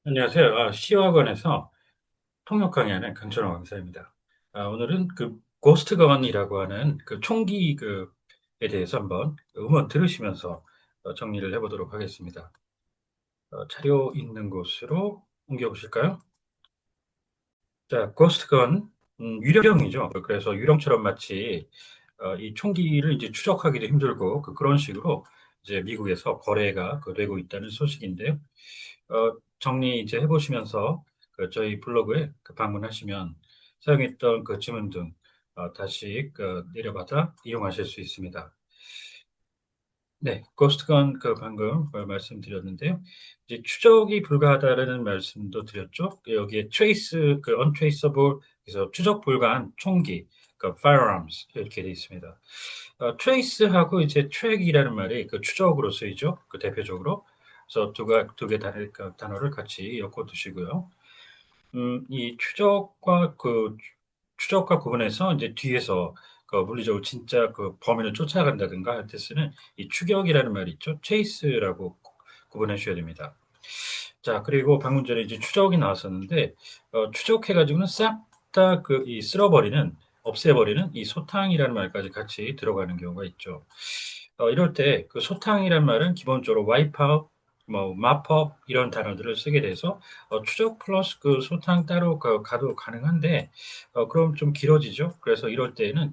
안녕하세요. 시화관에서 통역 강의하는 강철호 강사입니다. 오늘은 고스트건이라고 하는 총기 에 대해서 한번 음원 들으시면서 정리를 해보도록 하겠습니다. 자료 있는 곳으로 옮겨보실까요? 자, 고스트건, 유령이죠. 그래서 유령처럼 마치 이 총기를 이제 추적하기도 힘들고 그런 식으로 이제 미국에서 거래가 되고 있다는 소식인데요. 정리 이제 해보시면서 저희 블로그에 방문하시면 사용했던 지문 등 다시 내려받아 이용하실 수 있습니다. 네, 고스트건 방금 말씀드렸는데요. 이제 추적이 불가하다라는 말씀도 드렸죠. 여기에 trace, untraceable, 그래서 추적 불가한 총기, firearms 이렇게 되어 있습니다. trace하고 이제 track이라는 말이 추적으로 쓰이죠. 대표적으로. 그래서 두 개 단어를 같이 엮어 두시고요. 이 추적과 구분해서 이제 뒤에서 물리적으로 진짜 범인을 쫓아간다든가 할 때 쓰는 이 추격이라는 말이 있죠. 체이스라고 구분해 주셔야 됩니다. 자, 그리고 방금 전에 이제 추적이 나왔었는데, 추적해가지고는 싹 다 쓸어버리는, 없애버리는 이 소탕이라는 말까지 같이 들어가는 경우가 있죠. 이럴 때 소탕이란 말은 기본적으로 와이프아웃, 뭐 마법 이런 단어들을 쓰게 돼서 추적 플러스 소탕 따로 가도 가능한데 그럼 좀 길어지죠. 그래서 이럴 때에는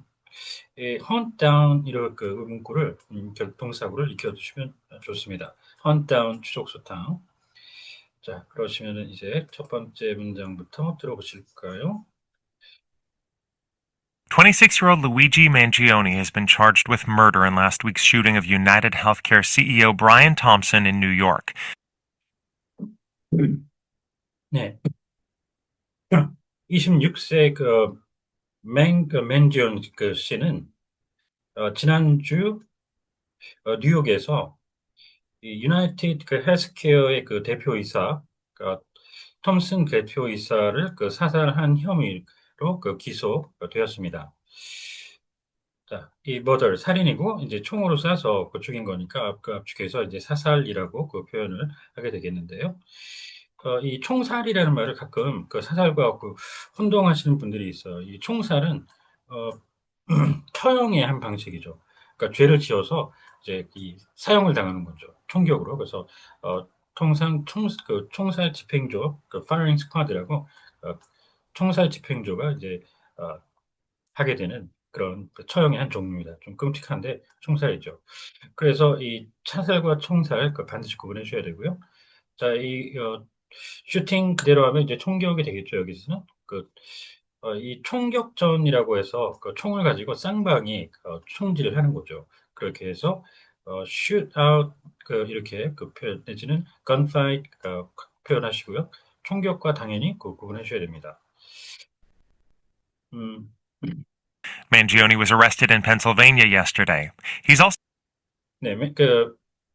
hunt down 이런 문구를 동사구를 익혀두시면 좋습니다. hunt down 추적 소탕. 자, 그러시면은 이제 첫 번째 문장부터 들어보실까요? 26-year-old Luigi Mangione has been charged with murder in last week's shooting of United Healthcare CEO Brian Thompson in New York. 네. 26세 맨지온 씨는 지난주 뉴욕에서 이 유나이티드 헬스케어의 대표이사, 톰슨 대표이사를 사살한 혐의로 기소되었습니다. 자, 이 머더 살인이고 이제 총으로 쏴서 죽인 거니까 압축해서 이제 사살이라고 표현을 하게 되겠는데요. 이 총살이라는 말을 가끔 사살과 혼동하시는 분들이 있어요. 이 총살은 어, 처형의 한 방식이죠. 그러니까 죄를 지어서 이제 이 사형을 당하는 거죠. 총격으로. 그래서 통상 총살 집행조, firing squad라고 어, 총살 집행조가 이제 어, 하게 되는 그런 처형의 한 종류입니다. 좀 끔찍한데 총살이죠. 그래서 이 차살과 총살 반드시 구분해 주셔야 되고요. 자, 슈팅 그대로 하면 이제 총격이 되겠죠, 여기서는. 이 총격전이라고 해서 총을 가지고 쌍방이 총질을 하는 거죠. 그렇게 해서 shoot out 이렇게 표현 내지는 gunfight 표현하시고요. 총격과 당연히 구분해 주셔야 됩니다. 음, Mangione was arrested in Pennsylvania yesterday. He's also 네,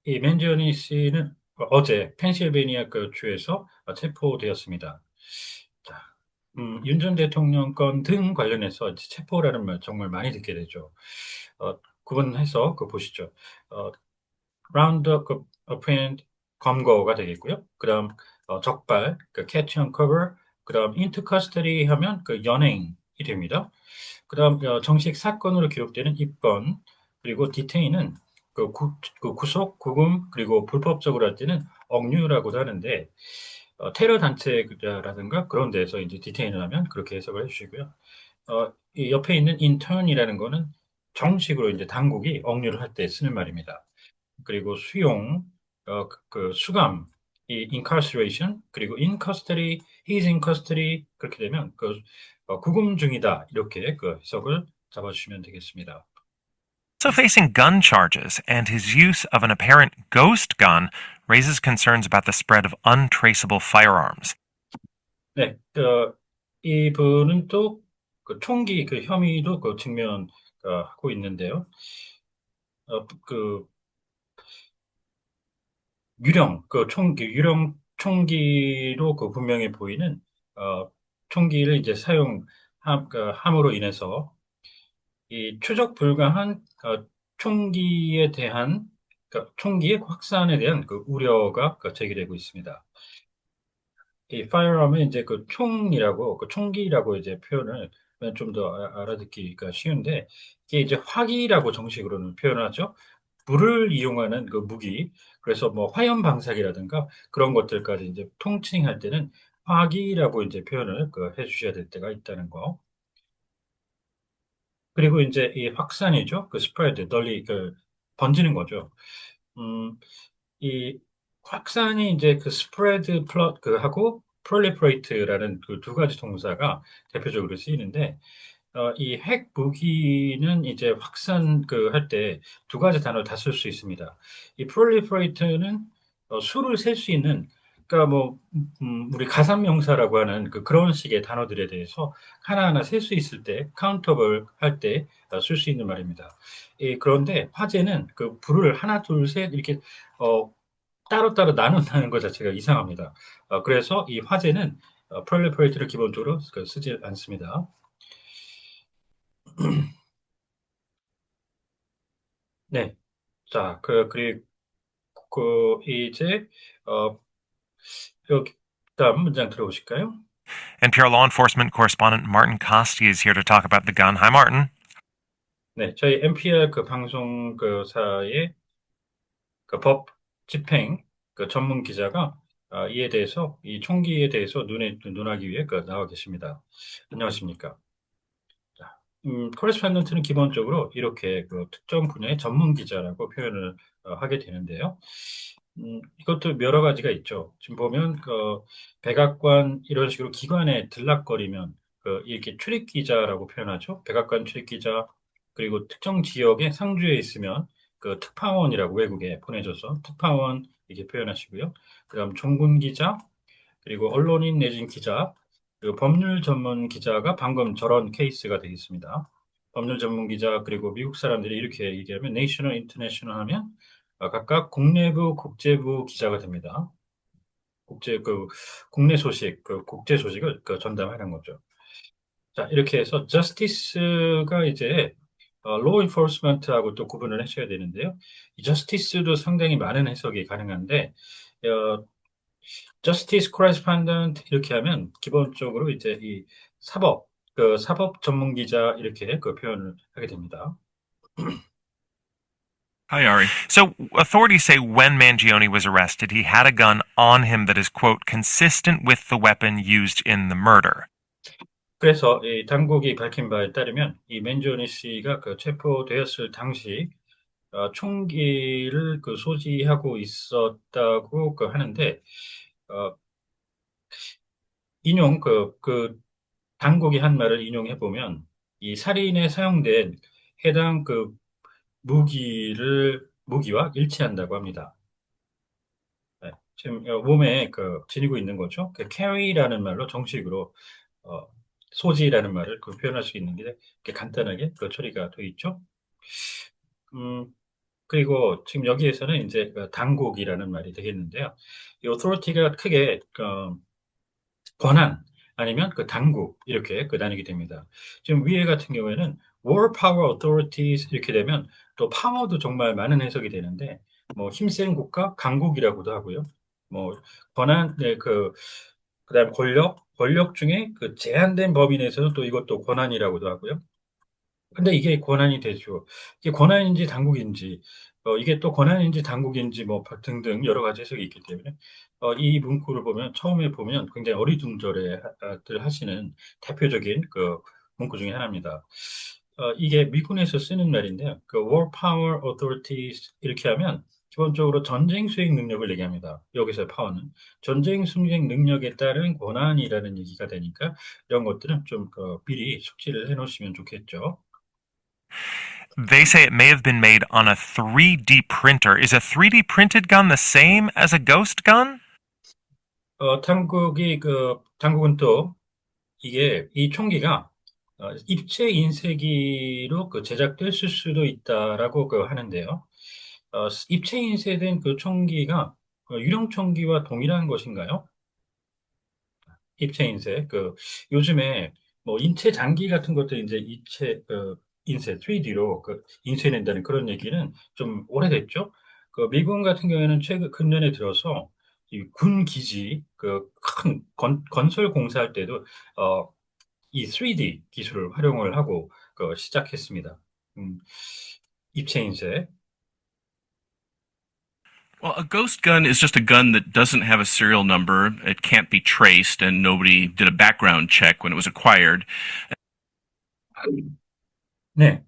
이 맨지오니 씨는 어제 펜실베니아 주에서 체포되었습니다. 자, 윤전 대통령 건 등 관련해서 이제 체포라는 말 정말 많이 듣게 되죠. 구분해서 보시죠. 어, 라운드업, 어프앤드, 검거가 되겠고요. 그다음 적발, catch and cover, 그다음 into custody 하면 연행이 됩니다. 그다음 정식 사건으로 기록되는 입건, 그리고 디테인은 구속, 구금, 그리고 불법적으로 할 때는 억류라고도 하는데 테러 단체라든가 그런 데서 이제 디테인을 하면 그렇게 해석을 해주시고요. 이 옆에 있는 intern이라는 거는 정식으로 이제 당국이 억류를 할 때 쓰는 말입니다. 그리고 수용, 수감, 이 incarceration, 그리고 in custody, he's in custody 그렇게 되면 구금 중이다 이렇게 해석을 잡아주시면 되겠습니다. facing gun charges, and his use of an apparent ghost gun raises concerns about the spread of untraceable firearms. 네, 이분은 또 총기 혐의도 직면하고 있는데요. 유령, 유령 총기로 분명해 보이는 총기를 이제 함으로 인해서 이 추적 불가한 총기에 대한 총기의 확산에 대한 우려가 제기되고 있습니다. 이 firearm은 이제 그 총이라고, 그 총기라고 이제 표현을 좀 더 알아듣기가 쉬운데, 이게 이제 화기라고 정식으로는 표현하죠. 불을 이용하는 그 무기, 그래서 뭐 화염 방사기라든가 그런 것들까지 이제 통칭할 때는 화기라고 이제 표현을 해주셔야 될 때가 있다는 거. 그리고 이제 이 확산이죠. 그 스프레드, 널리 번지는 거죠. 음, 이 확산이 이제 그 스프레드 플롯 하고 프롤리퍼레이트라는 그 두 가지 동사가 대표적으로 쓰이는데 이 핵 무기는 이제 확산 할 때 두 가지 단어를 다 쓸 수 있습니다. 이 proliferate는 수를 셀 수 있는 그러니까 뭐 우리 가산명사라고 하는 그런 식의 단어들에 대해서 하나하나 셀 수 있을 때 카운터블 할 때 쓸 수 있는 말입니다. 그런데 화재는 그 불을 하나 둘 셋 이렇게 어, 따로따로 나눈다는 것 자체가 이상합니다. 그래서 이 화재는 proliferate를 기본적으로 쓰지 않습니다. 네. 자, 이제, 어, 여기, 다음 문장 들어보실까요? NPR law enforcement correspondent Martin Costi is here to talk about the gun. Hi, Martin. 네, 저희 NPR 방송 사의 법 집행 전문 기자가 이에 대해서, 이 총기에 대해서 눈하기 위해 나와 계십니다. 안녕하십니까? 자, 코레스판던트는 기본적으로 이렇게 특정 분야의 전문 기자라고 표현을 하게 되는데요. 이것도 여러 가지가 있죠. 지금 보면 백악관 이런 식으로 기관에 들락거리면 이렇게 출입 기자라고 표현하죠. 백악관 출입 기자 그리고 특정 지역에 상주해 있으면 특파원이라고 외국에 보내줘서 특파원 이렇게 표현하시고요. 그다음 종군 기자 그리고 언론인 내진 기자, 그리고 법률 전문 기자가 방금 저런 케이스가 되겠습니다. 법률 전문 기자, 그리고 미국 사람들이 이렇게 얘기하면 내셔널, 인터내셔널 하면 각각 국내부, 국제부 기자가 됩니다. 국내 소식, 국제 소식을 전담하는 거죠. 자, 이렇게 해서 저스티스가 이제 law enforcement하고 또 구분을 하셔야 되는데요. 이 저스티스도 상당히 많은 해석이 가능한데 어, Justice Correspondent 이렇게 하면 기본적으로 이제 이 사법 전문 기자 이렇게 표현을 하게 됩니다. Hi, Ari. So, authorities say when Mangione was arrested, he had a gun on him that is, quote, consistent with the weapon used in the murder. 그래서 이 당국이 밝힌 바에 따르면 이 맨조니 씨가 체포되었을 당시 총기를 소지하고 있었다고 하는데 어, 인용 당국이 한 말을 인용해 보면 이 살인에 사용된 해당 무기와 일치한다고 합니다. 네, 지금 몸에 지니고 있는 거죠. carry라는 말로 정식으로 어, 소지라는 말을 표현할 수 있는 게 이렇게 간단하게 처리가 돼 있죠. 음, 그리고 지금 여기에서는 이제 당국이라는 말이 되겠는데요. 이 authority가 크게 권한 아니면 당국 이렇게 나뉘게 됩니다. 지금 위에 같은 경우에는 war power authorities 이렇게 되면 또 파워도 정말 많은 해석이 되는데 뭐 힘센 국가 강국이라고도 하고요. 뭐 권한 네, 그다음 권력 중에 제한된 범위 내에서는 또 이것도 권한이라고도 하고요. 근데 이게 권한이 되죠. 이게 권한인지 당국인지, 이게 또 권한인지 당국인지 뭐 등등 여러 가지 해석이 있기 때문에 이 문구를 보면 처음에 보면 굉장히 어리둥절해들 하시는 대표적인 문구 중에 하나입니다. 이게 미군에서 쓰는 말인데요. War Power Authorities 이렇게 하면 기본적으로 전쟁 수행 능력을 얘기합니다. 여기서 파워는 전쟁 수행 능력에 따른 권한이라는 얘기가 되니까 이런 것들은 좀 미리 숙지를 해놓으시면 좋겠죠. They say it may have been made on a 3D printer. Is a 3D printed gun the same as a ghost gun? 당국은 또 이 총기가 입체 인쇄기로 제작됐을 수도 있다라고 하는데요. 입체 인쇄된 총기가 유령 총기와 동일한 것인가요? 입체 인쇄. 요즘에 뭐 인체 장기 같은 것도 이제 입체 인쇄 3D로 인쇄된다는 그런 얘기는 좀 오래됐죠. 미국 같은 경우에는 최근 근년에 들어서 이 군 기지 그 큰 건설 공사할 때도 이 3D 기술을 활용을 하고 시작했습니다. 음, 입체인쇄. Well, a ghost gun is just a gun that doesn't have a serial number. It can't be traced, and nobody did a background check when it was acquired. 네.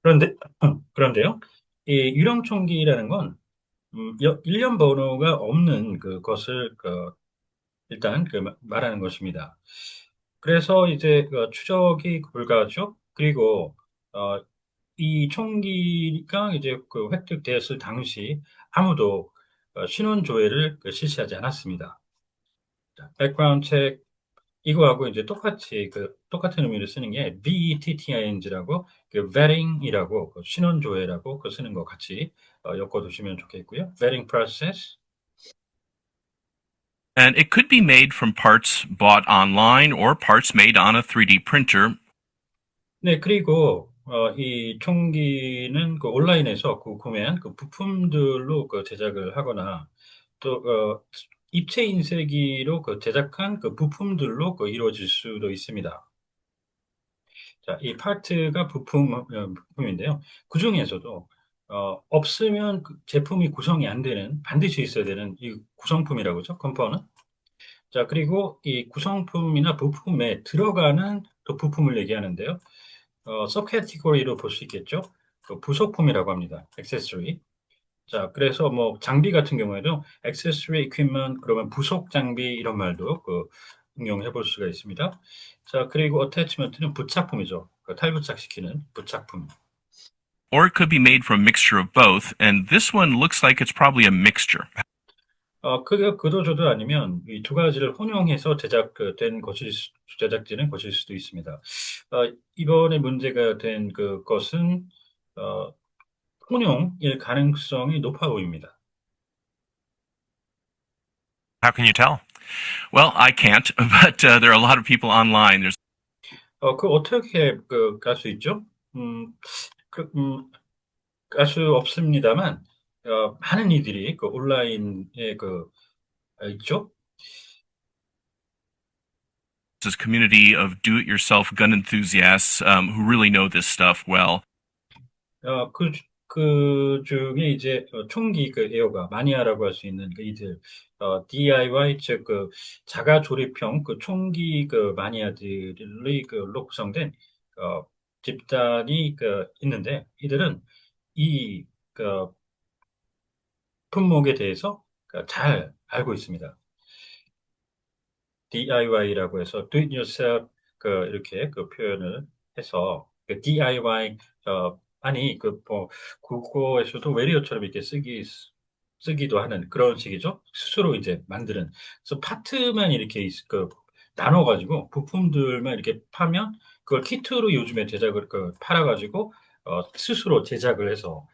그런데 그런데요. 이 유령 총기라는 건 일련 번호가 없는 그것을 일단 말하는 것입니다. 그래서 이제 추적이 불가하죠. 그리고 어, 이 총기가 이제 획득되었을 당시 아무도 신원 조회를 실시하지 않았습니다. 백그라운드 책 이거하고 이제 똑같이 똑같은 의미를 쓰는 게 VETTING라고 vetting이라고 신원 조회라고 쓰는 거 같이 엮어두시면 좋겠고요. vetting process. And it could be made from parts bought online or parts made on a 3D printer. 네, 그리고 이 총기는 온라인에서 구매한 부품들로 제작을 하거나 또 입체 인쇄기로 제작한 부품들로 이루어질 수도 있습니다. 자, 이 파트가 부품인데요. 그 중에서도 없으면 제품이 구성이 안 되는 반드시 있어야 되는 이 구성품이라고 하죠. 컴포넌트. 자, 그리고 이 구성품이나 부품에 들어가는 또 부품을 얘기하는데요. 서캐티고리로 볼 수 있겠죠. 부속품이라고 합니다. 액세서리. 자, 그래서 뭐 장비 같은 경우에도 액세서리 이퀴먼트 그러면 부속 장비 이런 말도 응용해 볼 수가 있습니다. 자, 그리고 어태치먼트는 부착품이죠. 탈부착시키는 부착품. Or it could be made from a mixture of both, and this one looks like it's probably a mixture. 그게 그도저도 아니면 이 두 가지를 혼용해서 제작되는 것일 수도 있습니다. 이번에 문제가 된 그것은 어, 혼용일 가능성이 높아 보입니다. How can you tell? Well, I can't, but there are a lot of people online. There's 어떻게 갈 수 있죠? 음, 그, 음, 알 수 없습니다만 많은 이들이 온라인에 있죠. this community of do-it-yourself gun enthusiasts who really know this stuff well. 그 중에 이제 총기 애호가 마니아라고 할 수 있는 이들 DIY 즉 자가 조립형 총기 마니아들의 로 구성된 어, 집단이 있는데 이들은 이 품목에 대해서 잘 알고 있습니다. DIY라고 해서 do it yourself 이렇게 표현을 해서 DIY 아니 뭐 국어에서도 외래어처럼 이렇게 쓰기도 하는 그런 식이죠. 스스로 이제 만드는. 그래서 파트만 이렇게 나눠가지고 부품들만 이렇게 파면 그걸 키트로 요즘에 제작을 팔아가지고 스스로 제작을 해서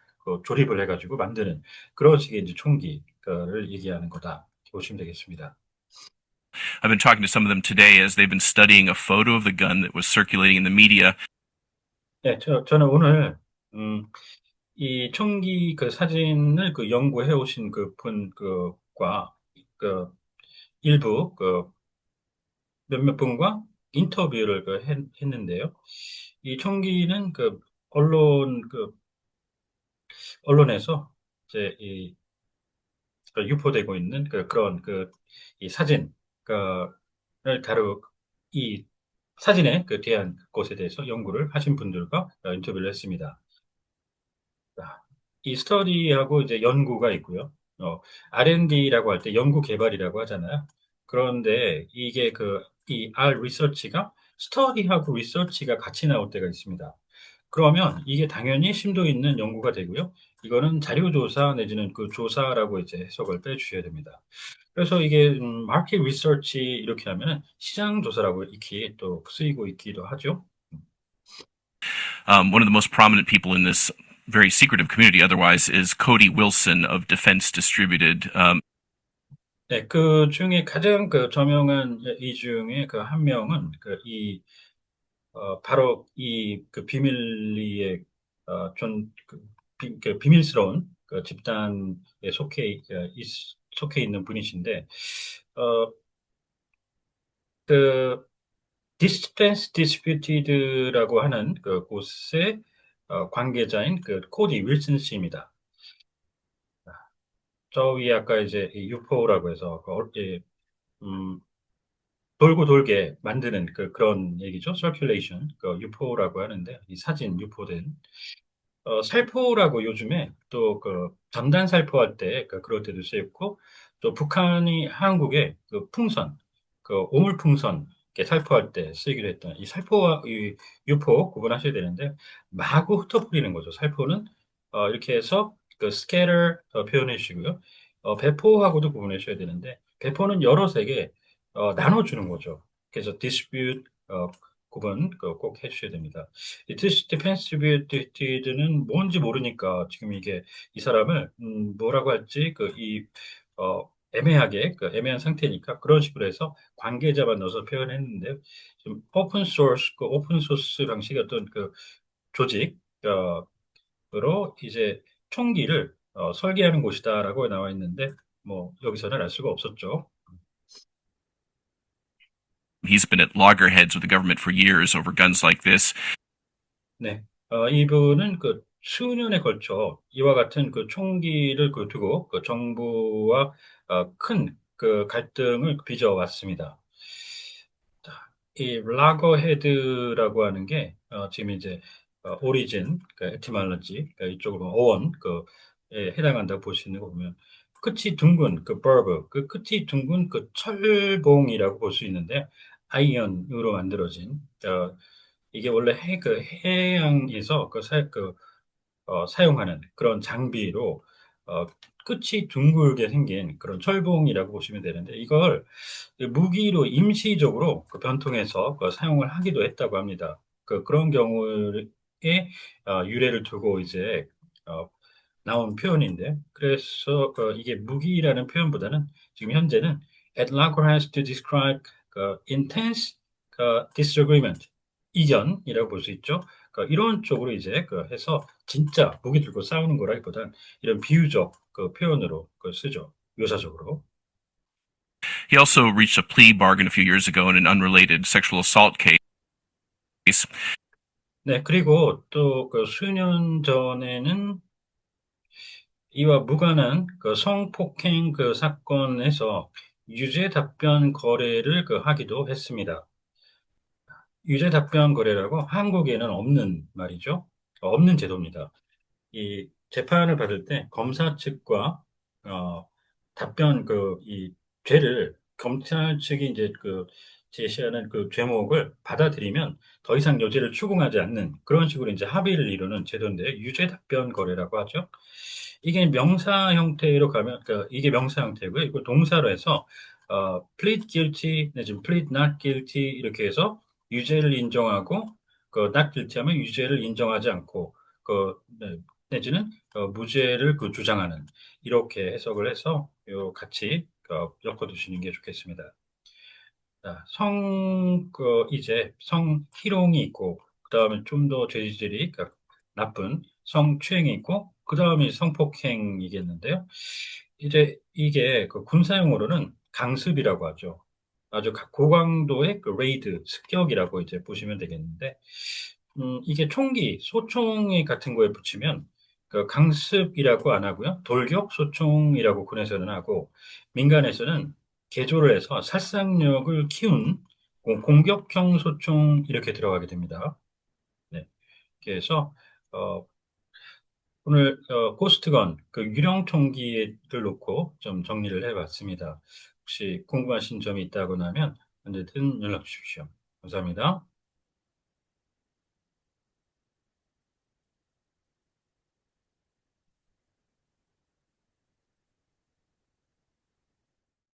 조립을 해가지고 만드는 그런 식의 이제 총기를 얘기하는 거다. 보시면 되겠습니다. I've been talking to some of them today as they've been studying a photo of the gun that was circulating in the media. 네, 저는 오늘, 이 총기 사진을 연구해 오신 과 일부 몇몇 분과 인터뷰를 했는데요. 이 총기는 언론, 언론에서 이제 유포되고 있는 그런 이 사진, 를 이 사진에 대한 것에 대해서 연구를 하신 분들과 인터뷰를 했습니다. 자, 이 스터디하고 이제 연구가 있고요. R&D라고 할 때 연구 개발이라고 하잖아요. 그런데 이게 이 R 리서치가 스터디하고 리서치가 같이 나올 때가 있습니다. 그러면 이게 당연히 심도 있는 연구가 되고요. 이거는 자료조사 내지는 조사라고 이제 해석을 빼주셔야 됩니다. 그래서 이게 마켓 리서치 이렇게 하면 시장 조사라고 익히 또 쓰이고 있기도 하죠. One of the most prominent people in this very secretive community otherwise is Cody Wilson of Defense Distributed. 네, 그 중에 가장 저명한 이 중에 한 명은 바로 이 비밀리에 비밀스러운 집단에 속해 속해 있는 분이신데, 어, 그, 디스턴스 디스퓨티드라고 하는 그 곳의 관계자인 그 코디 윌슨 씨입니다. 저 위에 아까 이제 UFO라고 해서 음, 돌고 돌게 만드는 그런 얘기죠. circulation, 그 UFO라고 하는데 이 사진 UFO된 살포라고 요즘에 또 그 전단 살포할 때 그럴 때도 쓰였고 또 북한이 한국에 그 풍선, 그 오물풍선 이렇게 살포할 때 쓰기로 했던 이 살포와 이 유포 구분하셔야 되는데 마구 흩어버리는 거죠. 살포는 이렇게 해서 그 scatter 표현해 주시고요. 배포하고도 구분해 주셔야 되는데 배포는 여러 색에 나눠주는 거죠. 그래서 distribute 구분 꼭 해주셔야 됩니다. 이 디펜시비티드는 뭔지 모르니까 지금 이게 이 사람을 뭐라고 할지 애매하게 애매한 상태니까 그런 식으로 해서 관계자만 넣어서 표현했는데 지금 오픈 소스 오픈 소스 방식의 어떤 그 조직으로 이제 총기를 설계하는 곳이다라고 나와 있는데 뭐 여기서는 알 수가 없었죠. He's been at loggerheads with the government for years over guns like this. 네. 이분은 그 수년에 걸쳐 이와 같은 그 총기를 두고 그 정부와 큰 그 갈등을 빚어왔습니다. 이 라거헤드라고 하는 게 지금 이제 오리진, 그 에티말러지 이쪽으로 어원 그에 해당한다고 볼 수 있는 거 보면 끝이 둥근 그 버브 그 끝이 둥근 그 철봉이라고 볼 수 있는데 아이언으로 만들어진 이게 원래 그 해양에서 사용하는 그런 장비로 어, 끝이 둥글게 생긴 그런 철봉이라고 보시면 되는데 이걸 무기로 임시적으로 변통해서 사용을 하기도 했다고 합니다. 그런 경우에 유래를 두고 이제 어, 나온 표현인데 그래서 이게 무기라는 표현보다는 지금 현재는 at loggerheads to describe intense disagreement 이견이라고 볼 수 있죠. 이런 쪽으로 이제 해서 진짜 무기 들고 싸우는 거라기보단 이런 비유적 표현으로 쓰죠. 묘사적으로. He also reached a plea bargain a few years ago in an unrelated sexual assault case. 네, 그리고 또 수년 전에는 이와 무관한 성폭행 사건에서 유죄 답변 거래를 하기도 했습니다. 유죄 답변 거래라고 한국에는 없는 말이죠. 없는 제도입니다. 이 재판을 받을 때 검사 측과 답변 이 죄를 검찰 측이 이제 제시하는 그 죄목을 받아들이면 더 이상 여죄를 추궁하지 않는 그런 식으로 이제 합의를 이루는 제도인데 유죄 답변 거래라고 하죠. 이게 명사 형태로 가면 이게 명사 형태고요. 이걸 동사로 해서 plead guilty 내지는 plead not guilty 이렇게 해서 유죄를 인정하고 not guilty 하면 유죄를 인정하지 않고 네, 내지는 무죄를 주장하는 이렇게 해석을 해서 같이 엮어두시는 게 좋겠습니다. 자, 이제 성희롱이 있고 그다음에 좀 더 죄질이 나쁜 성추행이 있고 그다음에 성폭행이겠는데요. 이제 이게 군사용어로는 강습이라고 하죠. 아주 고강도의 레이드, 습격이라고 이제 보시면 되겠는데 이게 총기, 소총이 같은 거에 붙이면 강습이라고 안 하고요. 돌격 소총이라고 군에서는 하고 민간에서는 개조를 해서 살상력을 키운 공격형 소총 이렇게 들어가게 됩니다. 네. 그래서 어, 오늘 고스트건 유령 총기를 놓고 좀 정리를 해봤습니다. 혹시 궁금하신 점이 있다고 하면 언제든 연락 주십시오. 감사합니다.